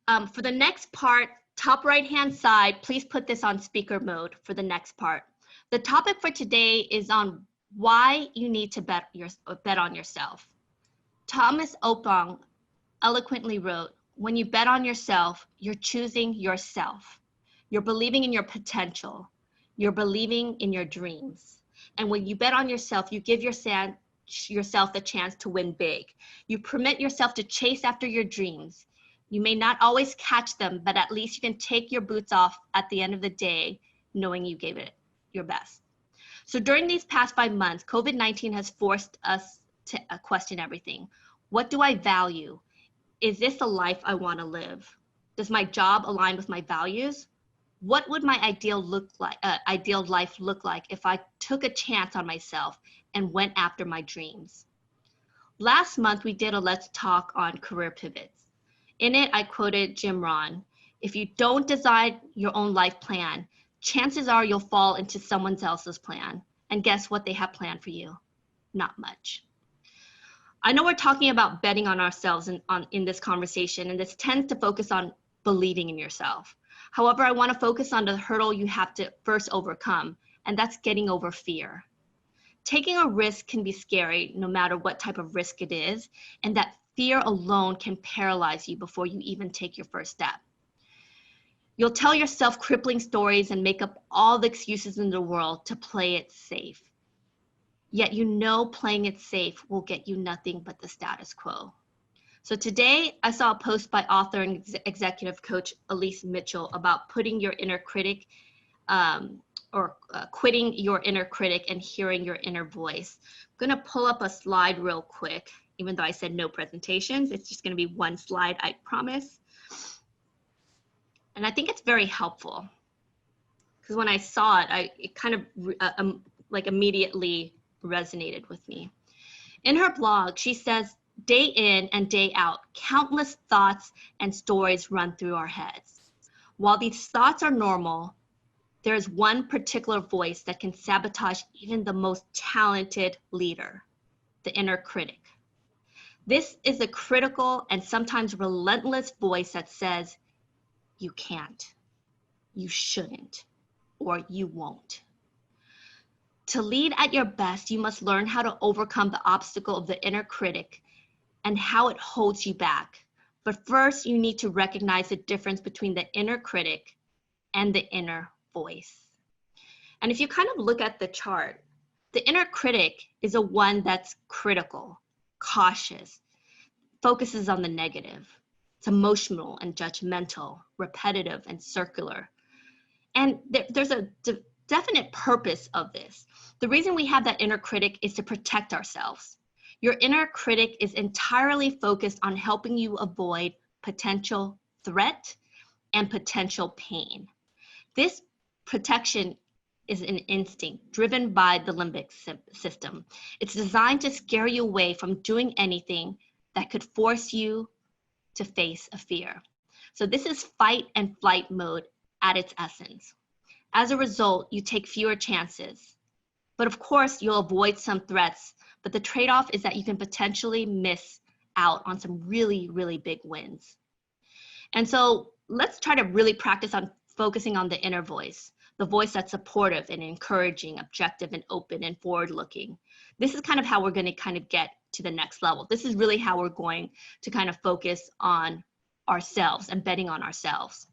For the next part, top right-hand side, please put this on speaker mode for the next part. The topic for today is on why you need to bet on yourself. Thomas Oppong eloquently wrote, when you bet on yourself, you're choosing yourself. You're believing in your potential. You're believing in your dreams. And when you bet on yourself, you give yourself the chance to win big. You permit yourself to chase after your dreams. You may not always catch them, but at least you can take your boots off at the end of the day, knowing you gave it your best. So during these past 5 months, COVID-19 has forced us to question everything. What do I value? Is this a life I want to live? Does my job align with my values? What would my ideal life look like if I took a chance on myself and went after my dreams? Last month, we did a Let's Talk on career pivots. In it, I quoted Jim Rohn, if you don't design your own life plan, chances are you'll fall into someone else's plan. And guess what they have planned for you? Not much. I know we're talking about betting on ourselves in this conversation, and this tends to focus on believing in yourself. However, I want to focus on the hurdle you have to first overcome, and that's getting over fear. Taking a risk can be scary no matter what type of risk it is, and that fear alone can paralyze you before you even take your first step. You'll tell yourself crippling stories and make up all the excuses in the world to play it safe. Yet you know playing it safe will get you nothing but the status quo. So today I saw a post by author and executive coach Elise Mitchell about putting your inner critic quitting your inner critic and hearing your inner voice. I'm gonna pull up a slide real quick, even though I said no presentations. It's just gonna be one slide, I promise. And I think it's very helpful because when I saw it, it kind of like immediately resonated with me. In her blog, she says, day in and day out, countless thoughts and stories run through our heads. While these thoughts are normal, there's one particular voice that can sabotage even the most talented leader, the inner critic. This is a critical and sometimes relentless voice that says, you can't, you shouldn't, or you won't. To lead at your best, you must learn how to overcome the obstacle of the inner critic and how it holds you back. But first, you need to recognize the difference between the inner critic and the inner voice. And if you kind of look at the chart, the inner critic is a one that's critical, cautious, focuses on the negative. It's emotional and judgmental, repetitive and circular. And there's a definite purpose of this. The reason we have that inner critic is to protect ourselves. Your inner critic is entirely focused on helping you avoid potential threat and potential pain. This protection is an instinct driven by the limbic system. It's designed to scare you away from doing anything that could force you to face a fear. So this is fight and flight mode at its essence. As a result, you take fewer chances. But of course, you'll avoid some threats, but the trade-off is that you can potentially miss out on some really, really big wins. And so let's try to really practice on focusing on the inner voice, the voice that's supportive and encouraging, objective and open and forward-looking. This is kind of how we're going to kind of get to the next level. This is really how we're going to kind of focus on ourselves and betting on ourselves.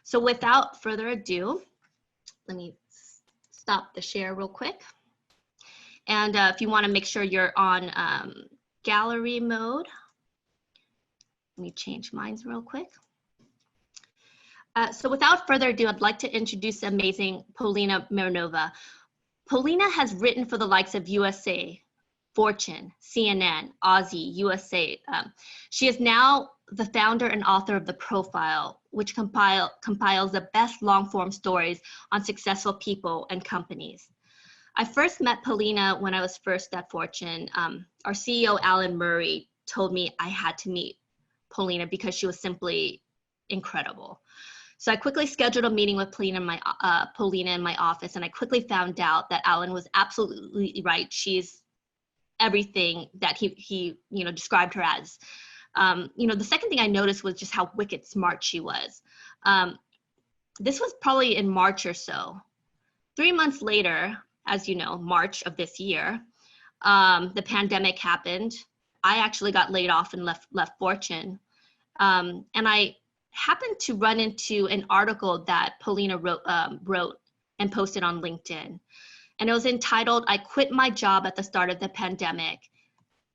So without further ado, let me stop the share real quick. And if you want to make sure you're on gallery mode, let me change mine real quick. So without further ado, I'd like to introduce the amazing Polina Mironova. Polina has written for the likes of USA, Fortune, CNN, Aussie, USA. She is now the founder and author of The Profile, which compiles the best long-form stories on successful people and companies. I first met Polina when I was first at Fortune. Our CEO, Alan Murray, told me I had to meet Polina because she was simply incredible. So I quickly scheduled a meeting with Polina in my office, and I quickly found out that Alan was absolutely right. She's everything that he described her as. The second thing I noticed was just how wicked smart she was. This was probably in March or so. 3 months later, as you know, March of this year, the pandemic happened. I actually got laid off and left Fortune. And I happened to run into an article that Paulina wrote and posted on LinkedIn. And it was entitled, "I Quit My Job at the Start of the Pandemic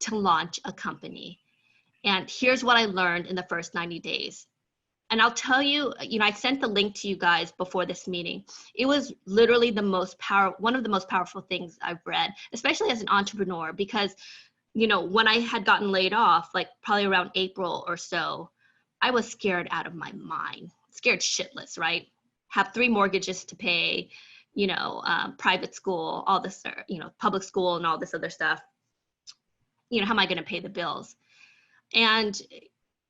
to Launch a Company." And here's what I learned in the first 90 days. And I'll tell you, I sent the link to you guys before this meeting. It was literally one of the most powerful things I've read, especially as an entrepreneur, because, when I had gotten laid off, like probably around April or so, I was scared out of my mind, scared shitless, right? Have 3 mortgages to pay, private school, all this, public school and all this other stuff. How am I going to pay the bills? And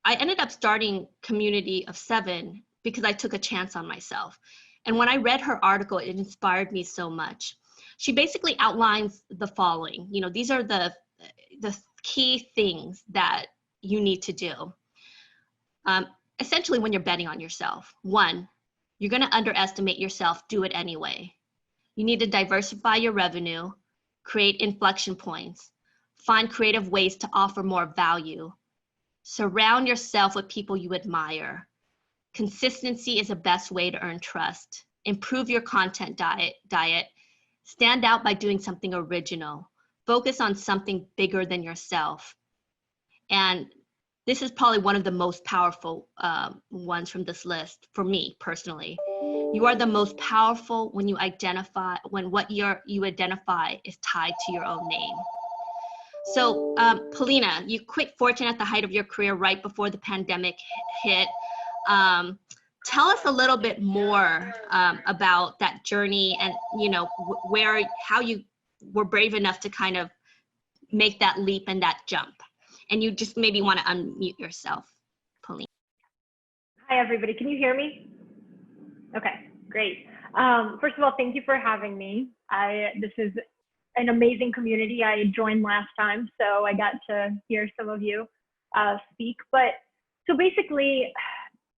I ended up starting Community of 7 because I took a chance on myself. And when I read her article, it inspired me so much. She basically outlines the following. These are the key things that you need to do. Essentially, when you're betting on yourself. 1, you're going to underestimate yourself, do it anyway. You need to diversify your revenue, create inflection points, find creative ways to offer more value. Surround yourself with people you admire. Consistency is the best way to earn trust. Improve your content diet. Stand out by doing something original. Focus on something bigger than yourself. And this is probably one of the most powerful ones from this list for me personally. You are the most powerful when what you identify is tied to your own name. So, Paulina, you quit Fortune at the height of your career right before the pandemic hit. Tell us a little bit more about that journey and, how you were brave enough to kind of make that leap and that jump. And you just maybe want to unmute yourself, Paulina. Hi, everybody. Can you hear me? Okay, great. First of all, thank you for having me. This is an amazing community. I joined last time, so I got to hear some of you speak. But so basically,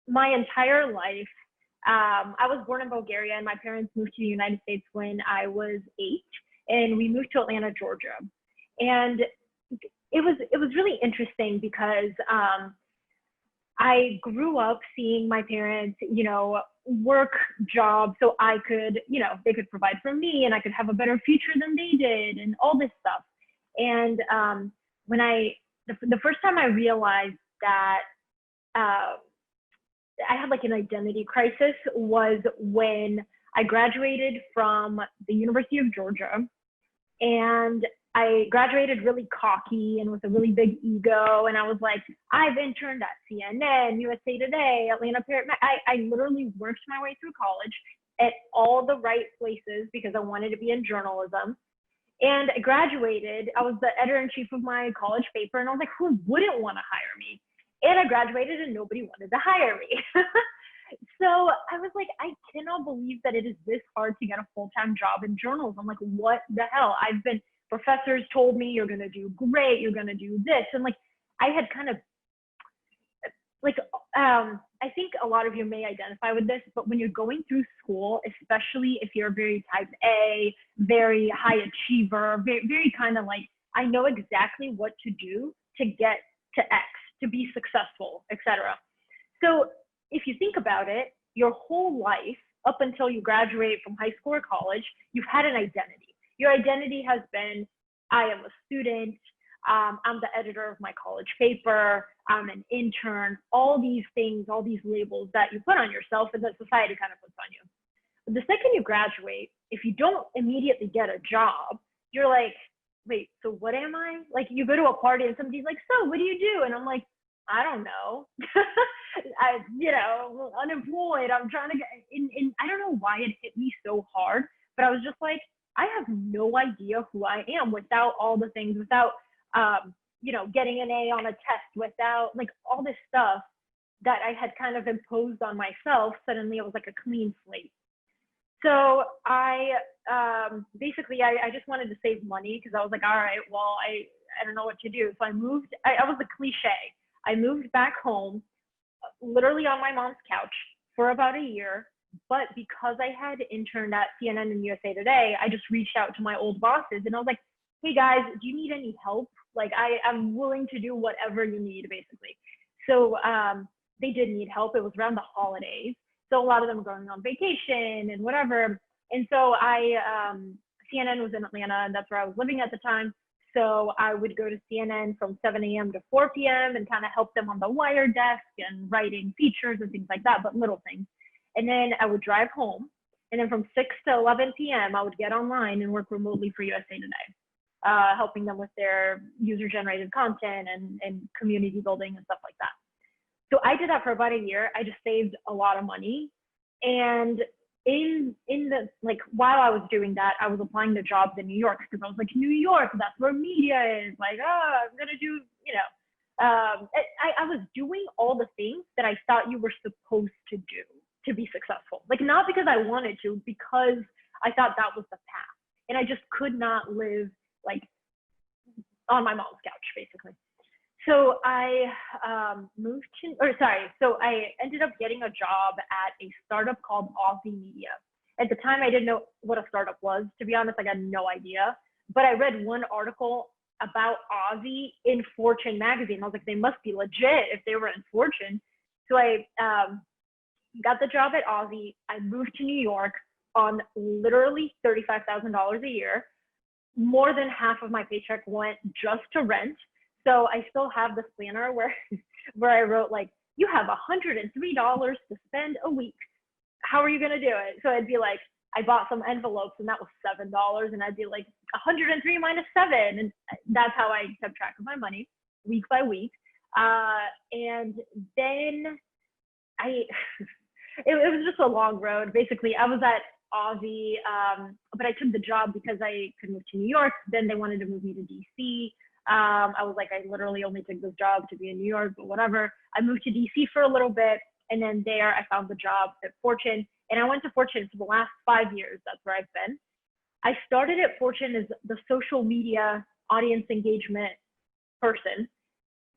my entire life, I was born in Bulgaria, and my parents moved to the United States when I was 8, and we moved to Atlanta, Georgia. And it was really interesting because I grew up seeing my parents, work jobs so I could, they could provide for me and I could have a better future than they did and all this stuff. And when the first time I realized that I had like an identity crisis was when I graduated from the University of Georgia, and I graduated really cocky and with a really big ego. And I was like, I've interned at CNN, USA Today, Atlanta Parrot. I literally worked my way through college at all the right places because I wanted to be in journalism. And I graduated. I was the editor-in-chief of my college paper. And I was like, who wouldn't want to hire me? And I graduated and nobody wanted to hire me. So I was like, I cannot believe that it is this hard to get a full-time job in journalism. I'm like, what the hell? Professors told me you're going to do great, you're going to do this. And like, I had kind of like, I think a lot of you may identify with this, but when you're going through school, especially if you're very type A, very high achiever, very kind of like, I know exactly what to do to get to X, to be successful, etc. So if you think about it, your whole life up until you graduate from high school or college, you've had an identity. Your identity has been, I am a student, I'm the editor of my college paper, I'm an intern, all these things, all these labels that you put on yourself and that society kind of puts on you. But the second you graduate, if you don't immediately get a job, you're like, wait, so what am I? Like you go to a party and somebody's like, so what do you do? And I'm like, I don't know. Unemployed. I'm trying to get in. I don't know why it hit me so hard, but I was just like, I have no idea who I am without all the things, without, getting an A on a test, without like all this stuff that I had kind of imposed on myself. Suddenly it was like a clean slate. So I just wanted to save money because I was like, all right, well, I don't know what to do. So I moved. I was a cliche. I moved back home, literally on my mom's couch for about a year. But because I had interned at CNN and USA Today, I just reached out to my old bosses and I was like, hey guys, do you need any help? Like I'm willing to do whatever you need, basically. So they did need help. It was around the holidays. So a lot of them were going on vacation and whatever. And so CNN was in Atlanta and that's where I was living at the time. So I would go to CNN from 7 a.m. to 4 p.m. and kind of help them on the wire desk and writing features and things like that, but little things. And then I would drive home. And then from 6 to 11 p.m., I would get online and work remotely for USA Today, helping them with their user-generated content and community building and stuff like that. So I did that for about a year. I just saved a lot of money. And in the, like, while I was doing that, I was applying to jobs in New York because I was like, New York, that's where media is. Like, oh, I'm going to do, I was doing all the things that I thought you were supposed to do to be successful. Like, not because I wanted to, because I thought that was the path. And I just could not live like on my mom's couch, basically. So I so I ended up getting a job at a startup called Aussie Media. At the time, I didn't know what a startup was. To be honest, I had no idea. But I read one article about Aussie in Fortune magazine. I was like, they must be legit if they were in Fortune. So I got the job at Aussie. I moved to New York on literally $35,000 a year. More than half of my paycheck went just to rent. So I still have this planner where I wrote like, you have $103 to spend a week. How are you going to do it? So I'd be like, I bought some envelopes and that was $7. And I'd be like 103 minus 7. And that's how I kept track of my money week by week. And then it was just a long road. Basically, I was at Aussie, but I took the job because I could move to New York. Then they wanted to move me to DC. I was like, I literally only took this job to be in New York, but whatever. I moved to DC for a little bit. And then there I found the job at Fortune. And I went to Fortune for the last 5 years. That's where I've been. I started at Fortune as the social media audience engagement person.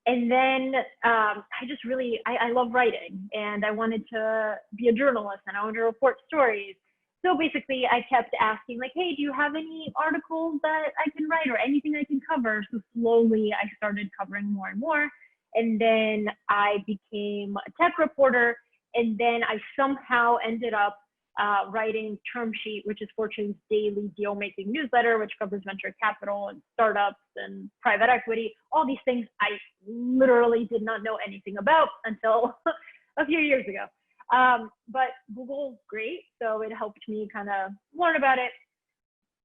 And then I love writing and I wanted to be a journalist and I wanted to report stories. So basically I kept asking like, hey, do you have any articles that I can write or anything I can cover? So slowly I started covering more and more. And then I became a tech reporter. And then I somehow ended up writing Term Sheet, which is Fortune's daily deal-making newsletter, which covers venture capital and startups and private equity, all these things I literally did not know anything about until a few years ago. But Google's great, so it helped me kind of learn about it.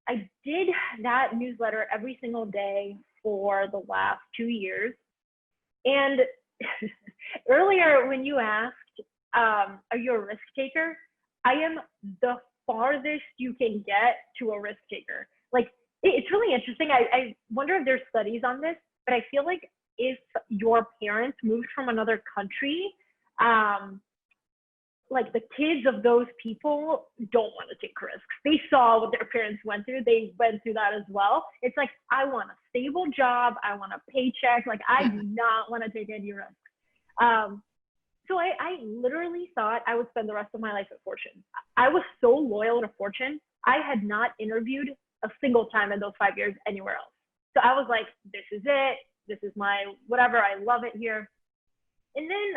I did that newsletter every single day for the last 2 years. And earlier when you asked, are you a risk taker? I am the farthest you can get to a risk taker. Like, it's really interesting. I wonder if there's studies on this, but I feel like if your parents moved from another country, like the kids of those people don't want to take risks. They saw what their parents went through. They went through that as well. It's like, I want a stable job. I want a paycheck. Like, I do not want to take any risks. So I literally thought I would spend the rest of my life at Fortune. I was so loyal to Fortune. I had not interviewed a single time in those 5 years anywhere else. So I was like, this is it. This is my whatever. I love it here. And then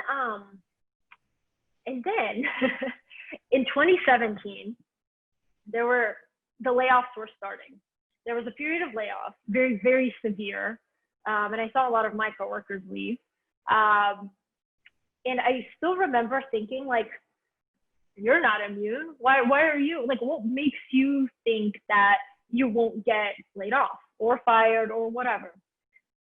in 2017, the layoffs were starting. There was a period of layoffs, very, very severe. And I saw a lot of my coworkers leave. And I still remember thinking, like, you're not immune. Why are you? Like, what makes you think that you won't get laid off or fired or whatever?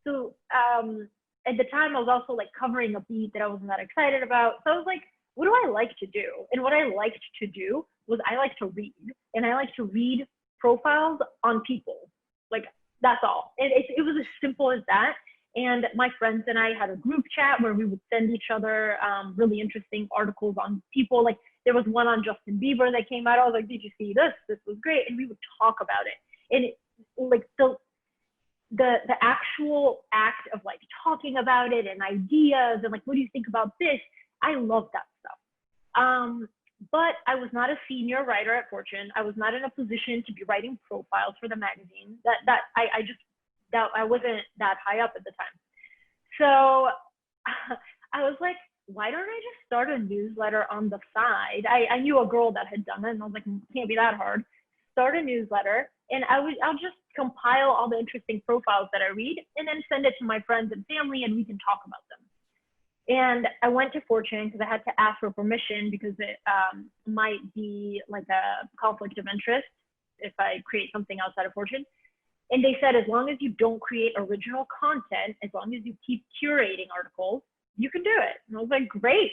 So at the time, I was also, like, covering a beat that I wasn't that excited about. So I was like, what do I like to do? And what I liked to do was I like to read. And I like to read profiles on people. Like, that's all. It was as simple as that. And my friends and I had a group chat where we would send each other really interesting articles on people. Like, there was one on Justin Bieber that came out. I was like, did you see this? This was great. And we would talk about it. And it, like, the actual act of like talking about it and ideas and like, what do you think about this? I love that stuff. But I was not a senior writer at Fortune. I was not in a position to be writing profiles for the magazine. I wasn't that high up at the time. So I was like, why don't I just start a newsletter on the side? I knew a girl that had done it, and I was like, can't be that hard. Start a newsletter, and I'll just compile all the interesting profiles that I read, and then send it to my friends and family, and we can talk about them. And I went to Fortune because I had to ask for permission because it might be like a conflict of interest if I create something outside of Fortune. And they said, as long as you don't create original content, as long as you keep curating articles, you can do it. And I was like, great.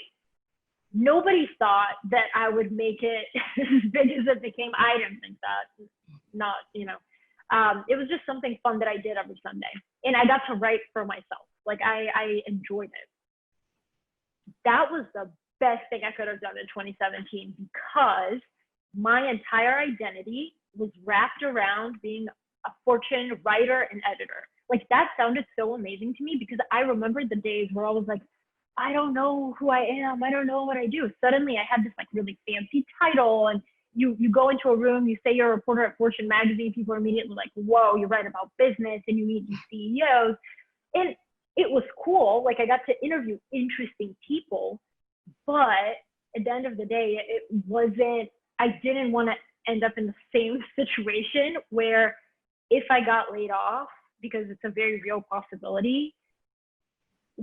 Nobody thought that I would make it as big as it became. I didn't think that. Not, you know, it was just something fun that I did every Sunday. And I got to write for myself. Like I enjoyed it. That was the best thing I could have done in 2017 because my entire identity was wrapped around being a Fortune writer and editor. Like that sounded so amazing to me because I remembered the days where I was like, I don't know who I am. I don't know what I do. Suddenly I had this like really fancy title, and you go into a room, you say you're a reporter at Fortune magazine, people are immediately like, whoa, you write about business and you meet these CEOs. And it was cool. Like I got to interview interesting people, but at the end of the day, it wasn't, I didn't want to end up in the same situation where if I got laid off, because it's a very real possibility,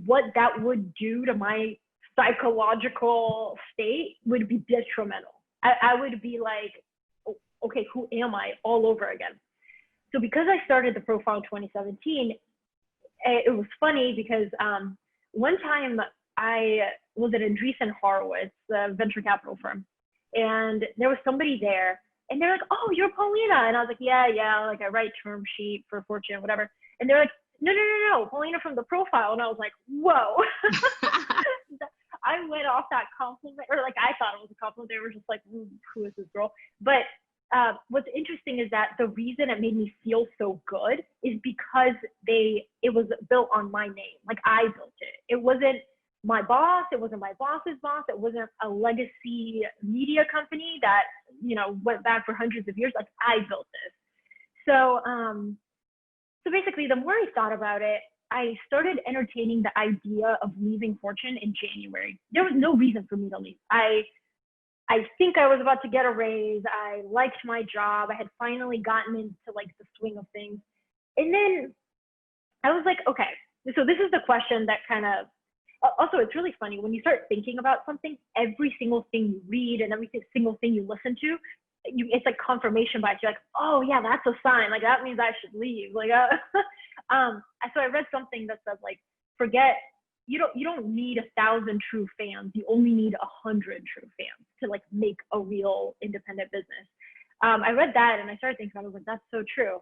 what that would do to my psychological state would be detrimental. I would be like, okay, who am I all over again? So because I started the profile in 2017, it was funny because one time I was at Andreessen Horowitz, the venture capital firm, and there was somebody there, and they're like, oh, you're Paulina. And I was like, yeah, like I write term sheet for Fortune, whatever. And they're like, no, Paulina from the profile. And I was like, whoa. I went off that compliment, or like I thought it was a compliment. They were just like, who is this girl? But what's interesting is that the reason it made me feel so good is because it was built on my name. Like I built it. It wasn't my boss. It wasn't my boss's boss. It wasn't a legacy media company that, you know, went back for hundreds of years. Like I built this. So, so basically the more I thought about it, I started entertaining the idea of leaving Fortune in January. There was no reason for me to leave. I think I was about to get a raise. I liked my job. I had finally gotten into like the swing of things. And then I was like, okay, so this is the question that kind of, also it's really funny when you start thinking about something, every single thing you read and every single thing you listen to, it's like confirmation bias. You're like, oh yeah, that's a sign. Like that means I should leave. Like, so I read something that says like, forget, you don't need 1,000 true fans. You only need 100 true fans to like make a real independent business. I read that and I started thinking about it. I was like, that's so true.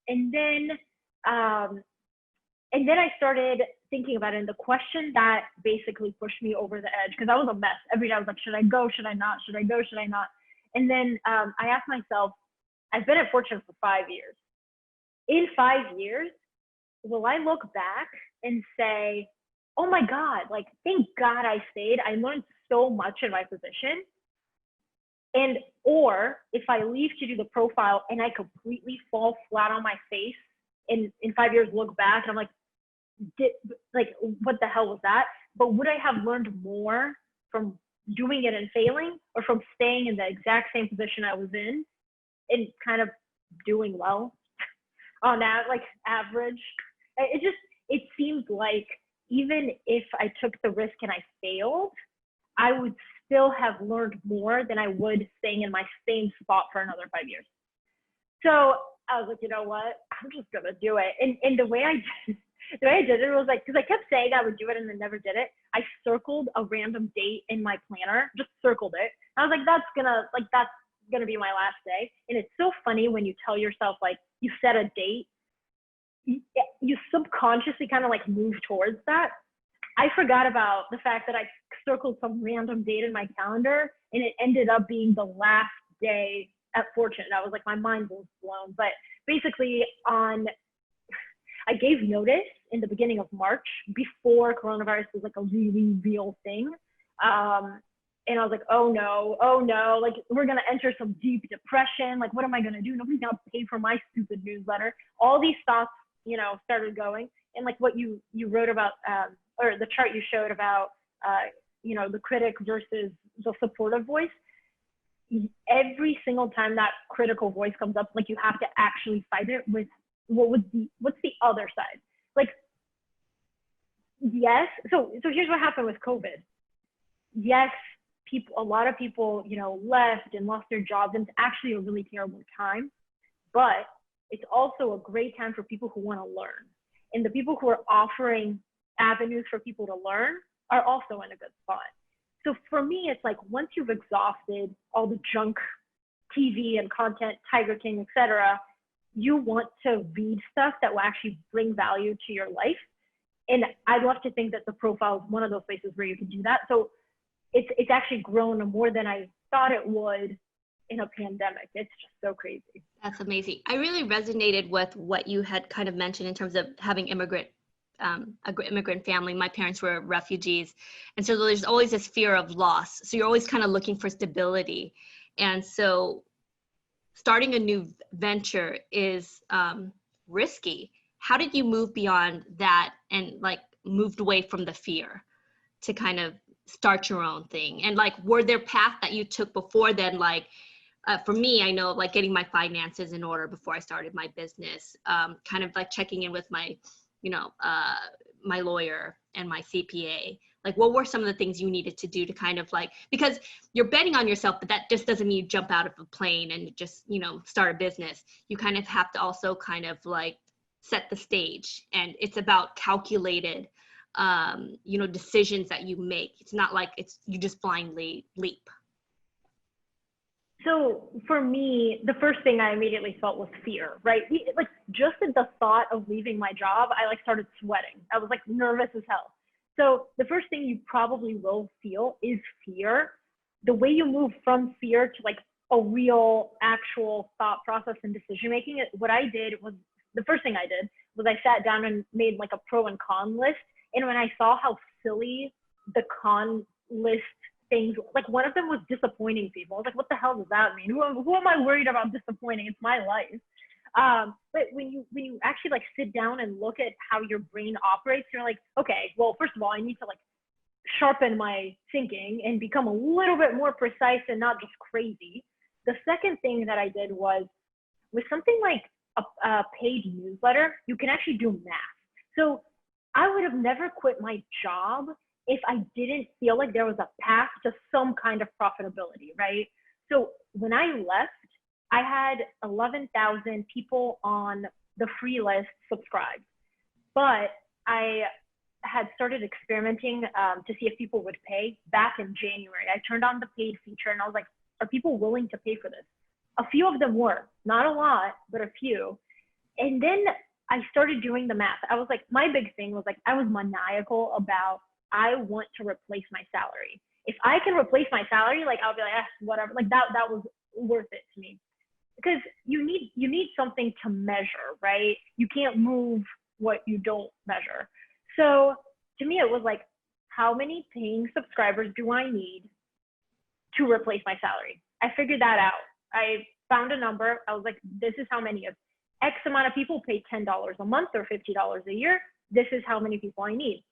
And then I started thinking about it. And the question that basically pushed me over the edge, because I was a mess. Every day I was like, should I go? Should I not? Should I go? Should I not? And then I asked myself, I've been at Fortune for 5 years. In 5 years, will I look back and say, oh my God, like, thank God I stayed. I learned so much in my position. And, or if I leave to do the profile and I completely fall flat on my face and in 5 years look back and I'm like, what the hell was that? But would I have learned more from doing it and failing, or from staying in the exact same position I was in and kind of doing well on that, like average? It seemed like even if I took the risk and I failed, I would still have learned more than I would staying in my same spot for another 5 years. So I was like, you know what? I'm just gonna do it. And the way I did it was like, because I kept saying I would do it and then never did it. I circled a random date in my planner, just circled it. I was like, that's gonna be my last day. And it's so funny when you tell yourself, like, you set a date, you subconsciously kind of like move towards that. I forgot about the fact that I circled some random date in my calendar, and it ended up being the last day at Fortune. I was like, my mind was blown. But basically on I gave notice in the beginning of March before coronavirus was like a really real thing. And I was like, oh no, like we're gonna enter some deep depression. Like, what am I gonna do? Nobody's gonna pay for my stupid newsletter. All these thoughts, you know, started going. And like what you wrote about, or the chart you showed about, you know, the critic versus the supportive voice. Every single time that critical voice comes up, like you have to actually fight it with what's the other side? Like, yes. So here's what happened with COVID. Yes, a lot of people, you know, left and lost their jobs, and it's actually a really terrible time, but it's also a great time for people who want to learn. And the people who are offering avenues for people to learn are also in a good spot. So for me, it's like once you've exhausted all the junk TV and content, Tiger King, etc., you want to read stuff that will actually bring value to your life. And I'd love to think that the profile is one of those places where you can do that. So it's actually grown more than I thought it would in a pandemic. It's just so crazy. That's amazing. I really resonated with what you had kind of mentioned in terms of having immigrant family. My parents were refugees. And so there's always this fear of loss. So you're always kind of looking for stability. And so starting a new venture is risky. How did you move beyond that and like moved away from the fear to kind of start your own thing? And like, were there paths that you took before then? Like, for me, I know like getting my finances in order before I started my business, kind of like checking in with my, you know, my lawyer and my CPA. Like, what were some of the things you needed to do to kind of like, because you're betting on yourself, but that just doesn't mean you jump out of a plane and just, you know, start a business. You kind of have to also kind of like set the stage, and it's about calculated, you know, decisions that you make. It's not like you just blindly leap. So for me, the first thing I immediately felt was fear, right? Like just at the thought of leaving my job, I like started sweating. I was like nervous as hell. So the first thing you probably will feel is fear. The way you move from fear to like a real actual thought process and decision making, what I did was, the first thing I did was I sat down and made like a pro and con list. And when I saw how silly the con list things, like one of them was disappointing people. I was like, what the hell does that mean? Who am I worried about disappointing? It's my life. But when you actually like sit down and look at how your brain operates, you're like, okay, well, first of all, I need to like sharpen my thinking and become a little bit more precise and not just crazy. The second thing that I did was, with something like a paid newsletter, you can actually do math. So I would have never quit my job if I didn't feel like there was a path to some kind of profitability, right? So when I left, I had 11,000 people on the free list subscribed, but I had started experimenting to see if people would pay back in January. I turned on the paid feature and I was like, are people willing to pay for this? A few of them were, not a lot, but a few. And then I started doing the math. I was like, my big thing was like, I was maniacal about, I want to replace my salary. If I can replace my salary, like I'll be like, whatever. Like that was worth it to me, because you need something to measure, right? You can't move what you don't measure. So to me, it was like, how many paying subscribers do I need to replace my salary? I figured that out. I found a number. I was like, this is how many of X amount of people pay $10 a month or $50 a year. This is how many people I need.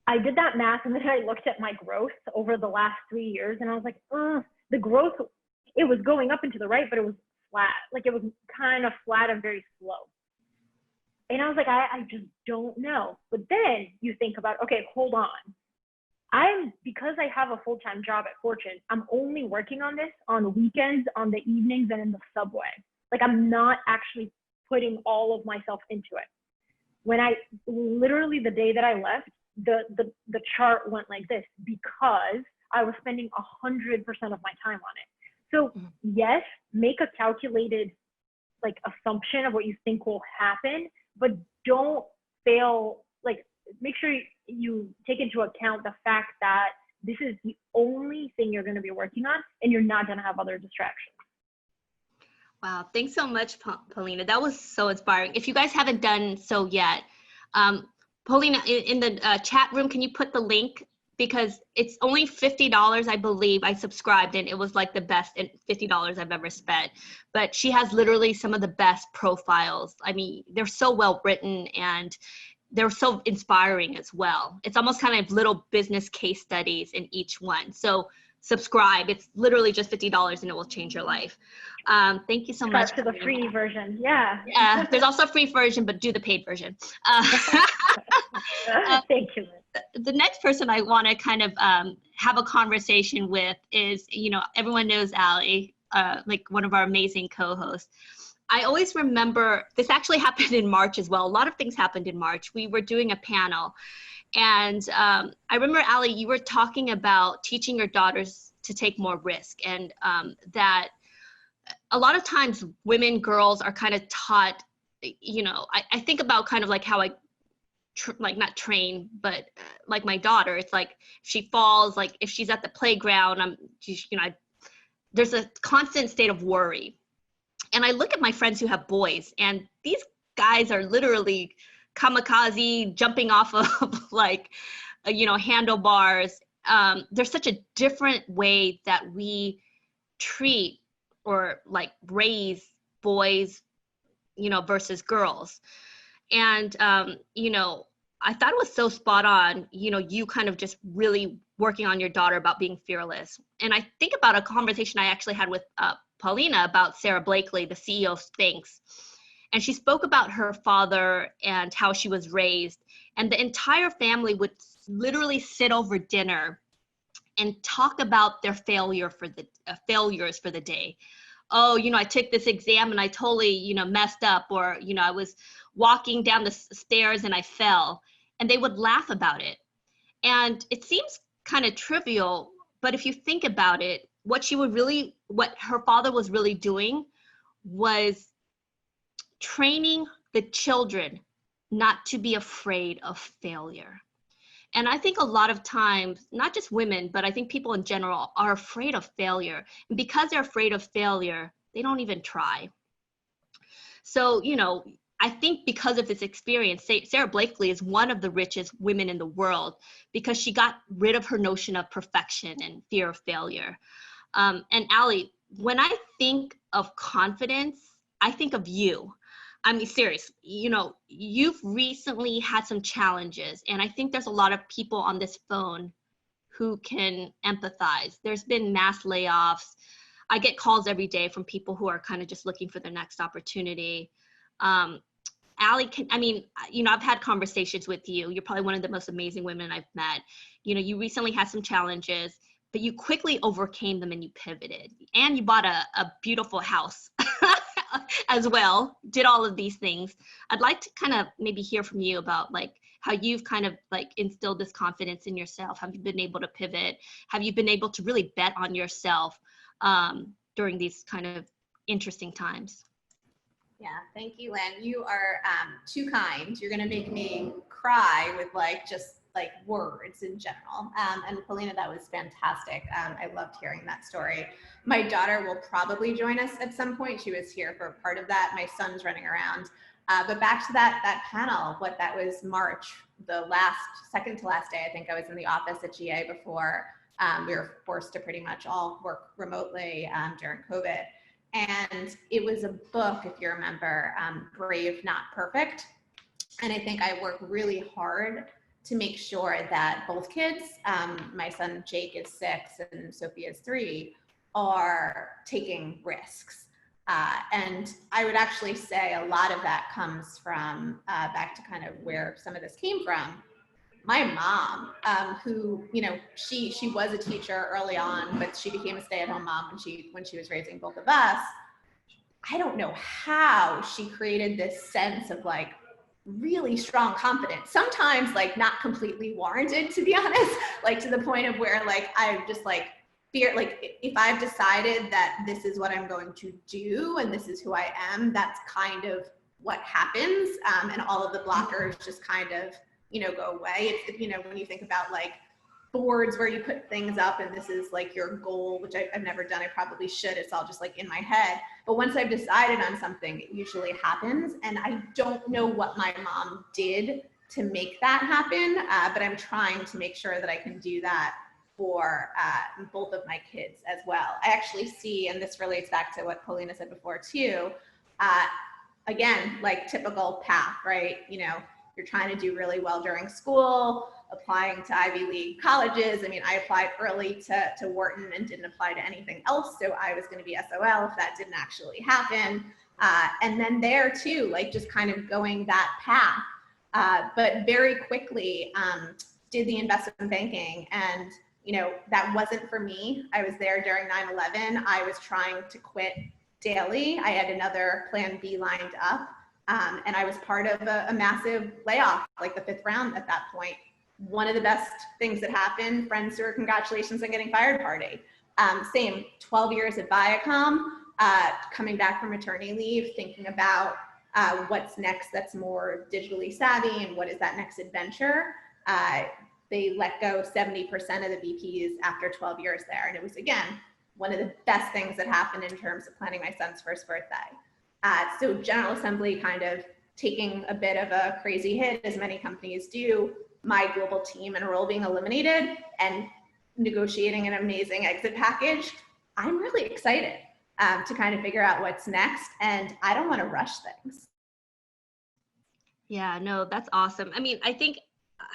I did that math, and then I looked at my growth over the last 3 years, and I was like, the growth, it was going up and to the right, but it was flat. Like it was kind of flat and very slow. And I was like, I just don't know. But then you think about, okay, hold on. Because I have a full-time job at Fortune, I'm only working on this on weekends, on the evenings, and in the subway. Like I'm not actually putting all of myself into it. When literally the day that I left, the chart went like this, because I was spending 100% of my time on it. So yes, make a calculated like assumption of what you think will happen, but don't fail. Like make sure you take into account the fact that this is the only thing you're going to be working on, and you're not going to have other distractions. Wow. Thanks so much, Paulina. That was so inspiring. If you guys haven't done so yet, Paulina, in the chat room, can you put the link? Because it's only $50, I believe. I subscribed and it was like the best $50 I've ever spent. But she has literally some of the best profiles. I mean, they're so well written and they're so inspiring as well. It's almost kind of little business case studies in each one. So subscribe. It's literally just $50 and it will change your life. Thank you so much. To the free version. Yeah. Yeah, there's also a free version, but do the paid version. Thank you. The next person I want to kind of have a conversation with is, you know, everyone knows Allie, like one of our amazing co-hosts. I always remember, this actually happened in March as well. A lot of things happened in March. We were doing a panel and I remember, Allie, you were talking about teaching your daughters to take more risk and that a lot of times women, girls are kind of taught, you know, I think about kind of like how I like not train, but like my daughter, it's like if she falls, like if she's at the playground, you know, there's a constant state of worry. And I look at my friends who have boys and these guys are literally kamikaze jumping off of like, you know, handlebars. There's such a different way that we treat or like raise boys, you know, versus girls. And, you know, I thought it was so spot on, you know, you kind of just really working on your daughter about being fearless. And I think about a conversation I actually had with Paulina about Sarah Blakely, the CEO of Spanx. And she spoke about her father and how she was raised. And the entire family would literally sit over dinner and talk about their failures for the day. Oh, you know, I took this exam and I totally, you know, messed up, or, you know, I was walking down the stairs and I fell, and they would laugh about it. And it seems kind of trivial, but if you think about it, what her father was really doing was training the children not to be afraid of failure. And I think a lot of times, not just women, but I think people in general are afraid of failure. And because they're afraid of failure, they don't even try. So, you know, I think because of this experience, Sarah Blakely is one of the richest women in the world because she got rid of her notion of perfection and fear of failure. And Allie, when I think of confidence, I think of you. I mean, serious, you know, you've recently had some challenges, and I think there's a lot of people on this phone who can empathize. There's been mass layoffs. I get calls every day from people who are kind of just looking for their next opportunity. Allie, you know, I've had conversations with you. You're probably one of the most amazing women I've met. You know, you recently had some challenges, but you quickly overcame them and you pivoted. And you bought a beautiful house as well, did all of these things. I'd like to kind of maybe hear from you about like how you've kind of like instilled this confidence in yourself. Have you been able to pivot? Have you been able to really bet on yourself during these kind of interesting times? Yeah, thank you, Lynn. You are too kind. You're gonna make me cry with like just like words in general. And Paulina, that was fantastic. I loved hearing that story. My daughter will probably join us at some point. She was here for part of that. My son's running around. But back to that panel, that was March, the second to last day. I think I was in the office at GA before we were forced to pretty much all work remotely during COVID. And it was a book, if you remember, Brave, Not Perfect. And I think I worked really hard to make sure that both kids, my son Jake is 6 and Sophia is 3, are taking risks. And I would actually say a lot of that comes from, back to kind of where some of this came from, my mom, who, you know, she was a teacher early on, but she became a stay-at-home mom when she was raising both of us. I don't know how she created this sense of like really strong confidence, sometimes like not completely warranted, to be honest, like to the point of where like I just like fear, like if I've decided that this is what I'm going to do and this is who I am, that's kind of what happens, and all of the blockers just kind of, you know, go away. It's, you know, when you think about like boards where you put things up and this is like your goal, which I've never done. I probably should. It's all just like in my head. But once I've decided on something, it usually happens. And I don't know what my mom did to make that happen, but I'm trying to make sure that I can do that for both of my kids as well. I actually see, and this relates back to what Paulina said before too, again, like typical path, right? You know, you're trying to do really well during school, applying to Ivy League colleges. I mean, I applied early to Wharton and didn't apply to anything else. So I was going to be SOL if that didn't actually happen. And then there too, like just kind of going that path. But very quickly did the investment banking, and you know, that wasn't for me. I was there during 9/11. I was trying to quit daily. I had another plan B lined up. And I was part of a massive layoff, like the 5th round at that point. One of the best things that happened, friends who were congratulations on getting fired party. Same, 12 years at Viacom, coming back from maternity leave, thinking about what's next that's more digitally savvy and what is that next adventure. They let go 70% of the VPs after 12 years there. And it was, again, one of the best things that happened in terms of planning my son's first birthday. So General Assembly kind of taking a bit of a crazy hit, as many companies do, my global team and role being eliminated, and negotiating an amazing exit package. I'm really excited to kind of figure out what's next, and I don't want to rush things. Yeah, no, that's awesome. I mean, I think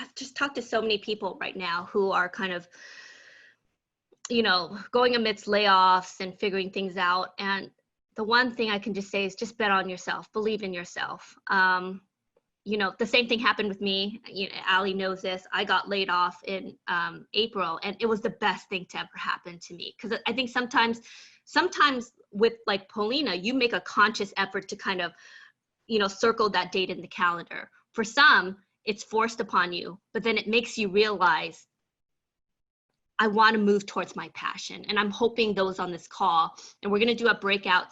I've just talked to so many people right now who are kind of, you know, going amidst layoffs and figuring things out. And the one thing I can just say is just bet on yourself, believe in yourself. You know, the same thing happened with me. You know, Allie knows this. I got laid off in April, and it was the best thing to ever happen to me. Because I think sometimes with like Paulina, you make a conscious effort to kind of, you know, circle that date in the calendar. For some, it's forced upon you, but then it makes you realize, I want to move towards my passion. And I'm hoping those on this call, and we're going to do a breakout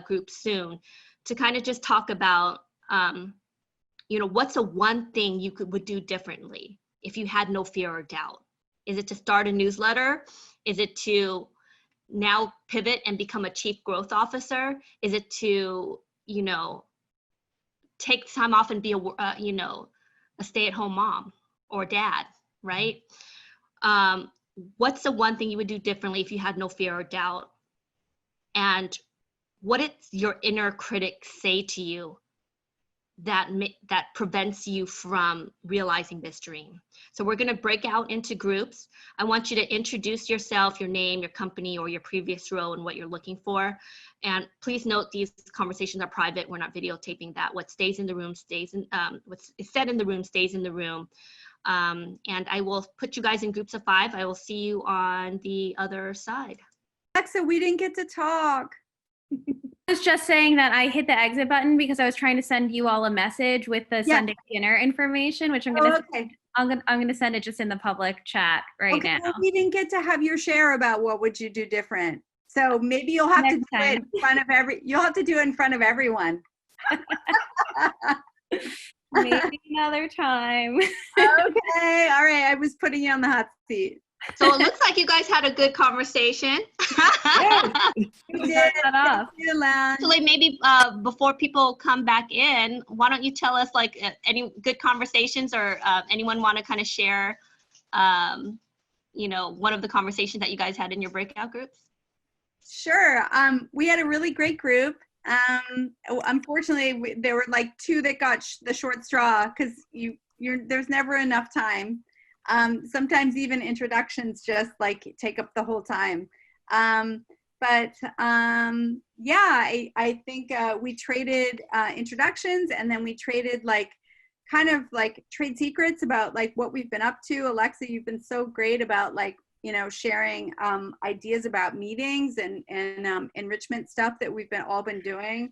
group soon, to kind of just talk about, you know, what's a one thing you would do differently if you had no fear or doubt? Is it to start a newsletter? Is it to now pivot and become a chief growth officer? Is it to, you know, take time off and be you know, a stay-at-home mom or dad, right? What's the one thing you would do differently if you had no fear or doubt? And what does your inner critic say to you that prevents you from realizing this dream? So we're going to break out into groups. I want you to introduce yourself, your name, your company, or your previous role and what you're looking for. And please note, these conversations are private. We're not videotaping that. What stays in the room stays in, what's said in the room stays in the room. And I will put you guys in groups of 5. I will see you on the other side. Alexa, we didn't get to talk. I was just saying that I hit the exit button because I was trying to send you all a message with the Sunday dinner information, which I'm gonna I'm gonna send it just in the public chat right now. Well, we didn't get to have your share about what would you do different. So maybe you'll have to do it in front of you'll have to do it in front of everyone. Maybe another time. Okay, all right. I was putting you on the hot seat. So it looks like you guys had a good conversation. Yes, we did. So like maybe before people come back in, why don't you tell us like any good conversations, or anyone want to kind of share, you know, one of the conversations that you guys had in your breakout groups? Sure. We had a really great group. Unfortunately, there were like 2 that got the short straw because there's never enough time. Sometimes even introductions just like take up the whole time. Yeah, I think we traded introductions, and then we traded like kind of like trade secrets about like what we've been up to. Alexa, you've been so great about like, you know, sharing ideas about meetings and enrichment stuff that we've all been doing.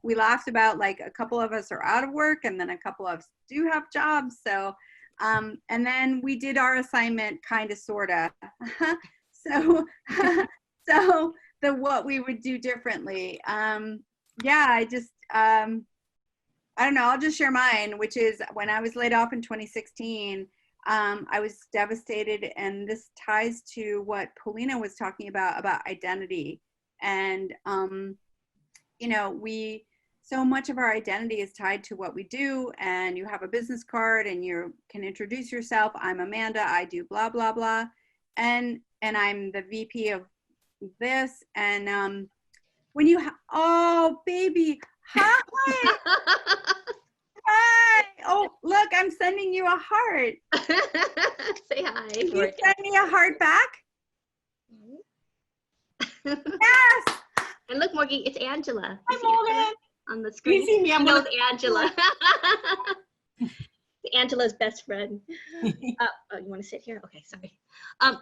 We laughed about like a couple of us are out of work, and then a couple of us do have jobs. So, and then we did our assignment kind of, sort of. So what we would do differently. Yeah, I just, I don't know, I'll just share mine, which is when I was laid off in 2016, I was devastated, and this ties to what Paulina was talking about identity. And, you know, so much of our identity is tied to what we do, and you have a business card and you can introduce yourself. I'm Amanda, I do blah, blah, blah. And I'm the VP of this. And when you, oh, baby, hi. Hi. Oh, look, I'm sending you a heart. Say hi. Can you send me a heart back? Yes. And look, Morgan, it's Angela. Hi, Morgan. On the screen. You see me? I'm knows Angela. Angela's best friend. Oh, you want to sit here? Okay, sorry.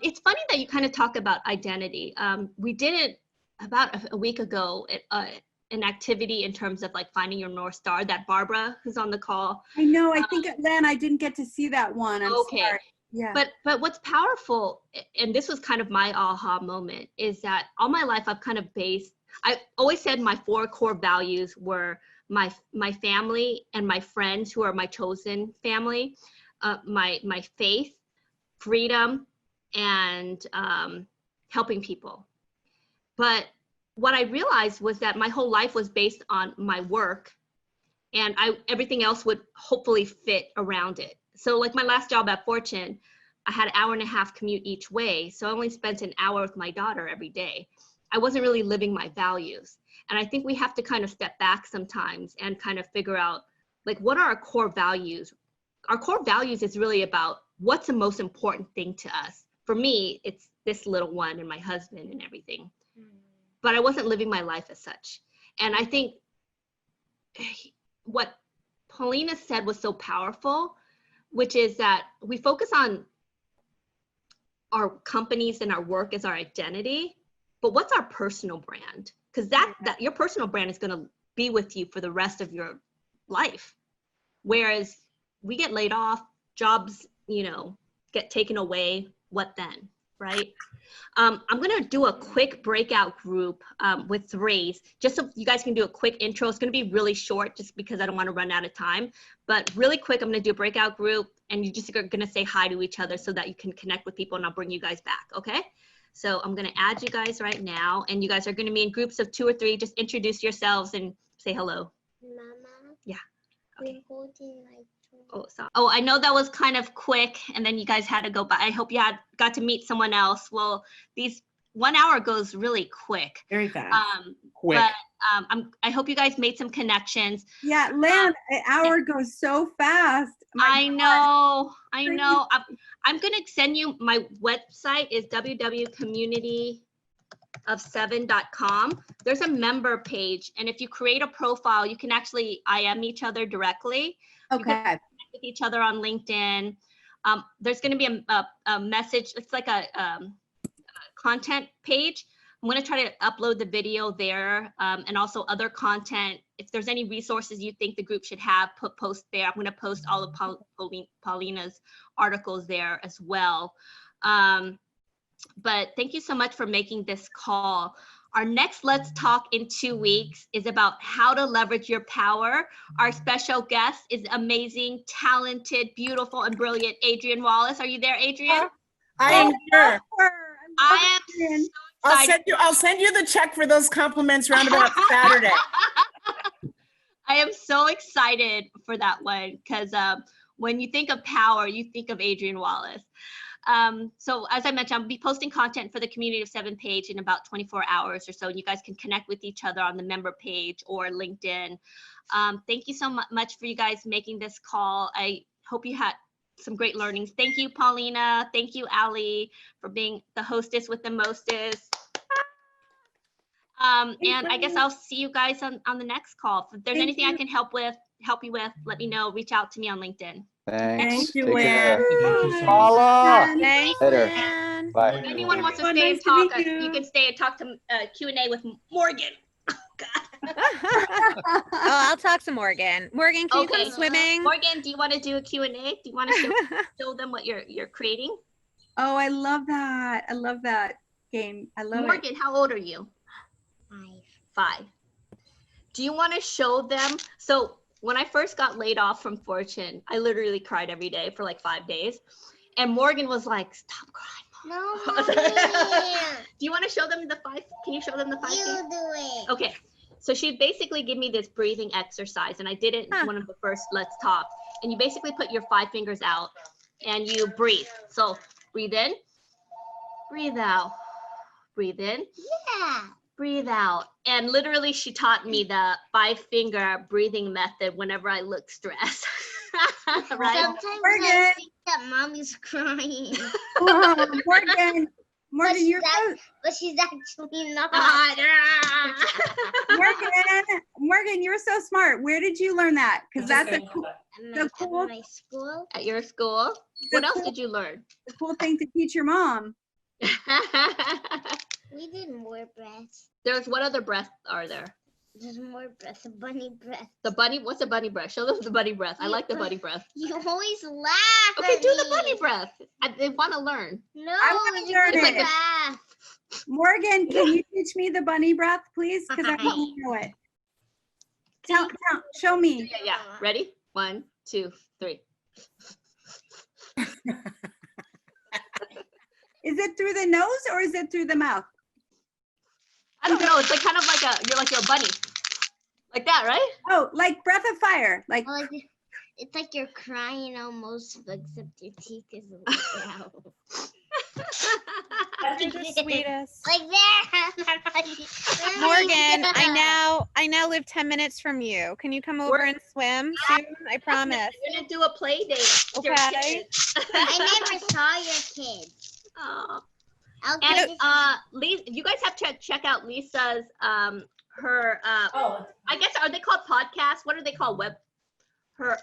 It's funny that you kind of talk about identity. We did it about a week ago, an activity in terms of like finding your North Star that Barbara, who's on the call. I know. I think, Len, I didn't get to see that one. I'm sorry. Yeah. But what's powerful, and this was kind of my aha moment, is that all my life I've kind of I always said my 4 core values were my family and my friends who are my chosen family, my faith, freedom, and helping people. But what I realized was that my whole life was based on my work, and everything else would hopefully fit around it. So like my last job at Fortune, I had an 1.5 hour commute each way. So I only spent an hour with my daughter every day. I wasn't really living my values. And I think we have to kind of step back sometimes and kind of figure out, like, what are our core values? Our core values is really about what's the most important thing to us. For me, it's this little one and my husband and everything. But I wasn't living my life as such. And I think what Paulina said was so powerful, which is that we focus on our companies and our work as our identity, but what's our personal brand? Because that your personal brand is going to be with you for the rest of your life. Whereas we get laid off, jobs, you know, get taken away. What then, right? I'm going to do a quick breakout group with 3s, just so you guys can do a quick intro. It's going to be really short just because I don't want to run out of time. But really quick, I'm going to do a breakout group, and you just are going to say hi to each other so that you can connect with people, and I'll bring you guys back, okay? So I'm going to add you guys right now, and you guys are going to be in groups of 2 or 3. Just introduce yourselves and say hello. Mama. Yeah. Okay. We're holding like. Oh, sorry. Oh, I know that was kind of quick, and then you guys had to go by. I hope you got to meet someone else. Well, these 1 hour goes really quick. Very fast. Quick. But I hope you guys made some connections. Yeah, Len, an hour goes so fast. I know. I'm gonna send you, my website is www.communityofseven.com. There's a member page, and if you create a profile, you can actually IM each other directly. Okay. With each other on LinkedIn. There's going to be a message. It's like a content page. I'm going to try to upload the video there, and also other content. If there's any resources you think the group should have, post there. I'm going to post all of Paulina's articles there as well. But thank you so much for making this call. Our next Let's Talk in 2 weeks is about how to leverage your power. Our special guest is amazing, talented, beautiful, and brilliant Adrienne Wallace. Are you there, Adrienne? I am here. I am so excited. I'll send you the check for those compliments round about Saturday. I am so excited for that one because when you think of power, you think of Adrienne Wallace. So as I mentioned, I'll be posting content for the Community of 7 page in about 24 hours or so. You guys can connect with each other on the member page or LinkedIn. Thank you so much for you guys making this call. I hope you had some great learnings. Thank you, Paulina. Thank you, Ali, for being the hostess with the mostest. And I guess I'll see you guys on the next call. If there's anything I can help you with, let me know. Reach out to me on LinkedIn. Thanks. Thank you, Take Lynn. care. Paula. Thanks, Later. Lynn. Bye. If anyone wants to Oh, stay nice and to talk, meet you. you can stay and talk to Q&A with Morgan. Oh, God. Oh, I'll talk to Morgan. Morgan, can you Okay. come swimming? Morgan, do you want to do a Q&A? Do you want to show them what you're creating? Oh, I love that. I love that game. I love it. Morgan, how old are you? 5. 5. Do you want to show them? So when I first got laid off from Fortune, I literally cried every day for like 5 days. And Morgan was like, stop crying, Mom. No, Mommy. Do you want to show them the 5? Can you show them the 5 You things? do it. Okay. So she basically gave me this breathing exercise, and I did it in one of the first Let's Talk. And you basically put your 5 fingers out and you breathe. So breathe in, breathe out, breathe in, Yeah. breathe out. And literally she taught me the 5-finger breathing method whenever I look stressed. Right? Sometimes Morgan. I think that Mommy's crying, Morgan, you're so, but she's actually not. Morgan, you're so smart. Where did you learn that? Because that's a cool, At cool- my school. At your school? What else did you learn? the cool thing to teach your mom. We did more breaths. There's what other breaths are there? There's more breath. The bunny breath. The bunny, what's a bunny breath? Show them the bunny breath. I like the bunny breath. You always laugh. Okay, at do the me. bunny breath. They want to learn. No, I wanna you learn always it. laugh. Morgan, can you teach me the bunny breath, please? Because I want to know it. Show me. Yeah. Ready? 1, 2, 3. Is it through the nose or is it through the mouth? I don't know. It's like kind of like you're a bunny. Like that, right? Oh, like breath of fire. Like, Well, it's like you're crying almost, except your teeth is out. You're the sweetest. Like there. Morgan, I now live 10 minutes from you. Can you come over and swim soon? I promise. We're gonna do a play date. With your Okay. kids. I never saw your kids. Oh. I'll And get Lisa, you guys have to check out Lisa's her Oh, I guess are they called podcasts? What are they called? Her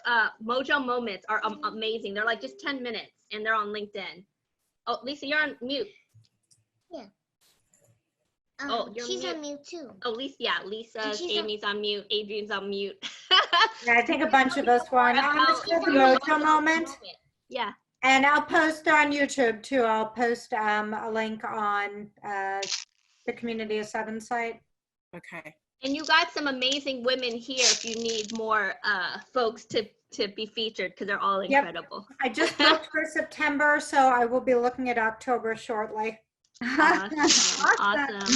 Mojo Moments are amazing. They're like just 10 minutes and they're on LinkedIn. Oh, Lisa, you're on mute. Oh, you're she's mute. on mute too. Oh, Lisa, Lisa, And she's on- Amy's on mute, Adrian's on mute. Yeah, I think a bunch of us were on. It's called the Mojo Moment. Yeah. And I'll post on YouTube too. I'll post a link on the Community of 7 site. okay. And you got some amazing women here if you need more folks to be featured because they're all Yep. incredible. I just booked for September, so I will be looking at October shortly. Awesome.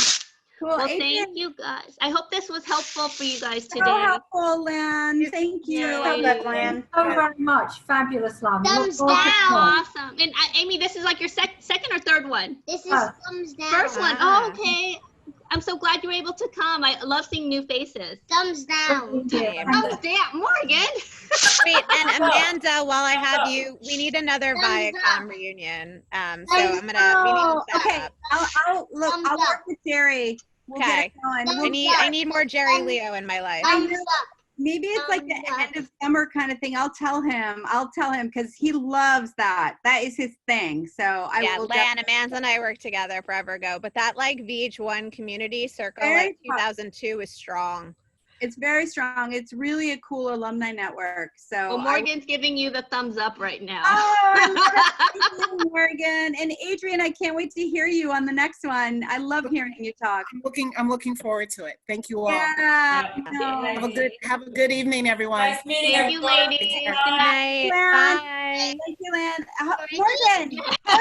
Cool. Well, Adrian, thank you guys. I hope this was helpful for you guys so today. helpful, Lynn. Thank you. Yay. Public land. So very much. Fabulous, Lan. Thumbs Look forward to down. Awesome. And Amy, this is like your second or third one? This is Oh. thumbs down. First one. Oh, okay. I'm so glad you were able to come. I love seeing new faces. Thumbs down. Yeah. Thumbs down, Morgan. Wait, and Amanda, while I have you, we need another Thumbs Viacom up. reunion. So we need to set Okay, up. I'll Thumbs work up. with Jerry. We'll get Okay. it going. Thumbs I need more Jerry Leo in my life. Thumbs up. Maybe it's like the Thumbs up. end of summer kind of thing. I'll tell him because he loves that. That is his thing. So I Yeah, will. Lan, Amanda and I worked together forever ago, but that like VH1 community circle Very like 2002 is strong. It's very strong. It's really a cool alumni network. So Well, Morgan's giving you the thumbs up right now. Thank you, Morgan and Adrian. I can't wait to hear you on the next one. I love hearing you talk. I'm looking forward to it. Thank you all. Yeah. no. Have a good evening, everyone. Nice meeting Thank you, ladies. Good night. Lan. Bye. Thank you, Lan. Morgan.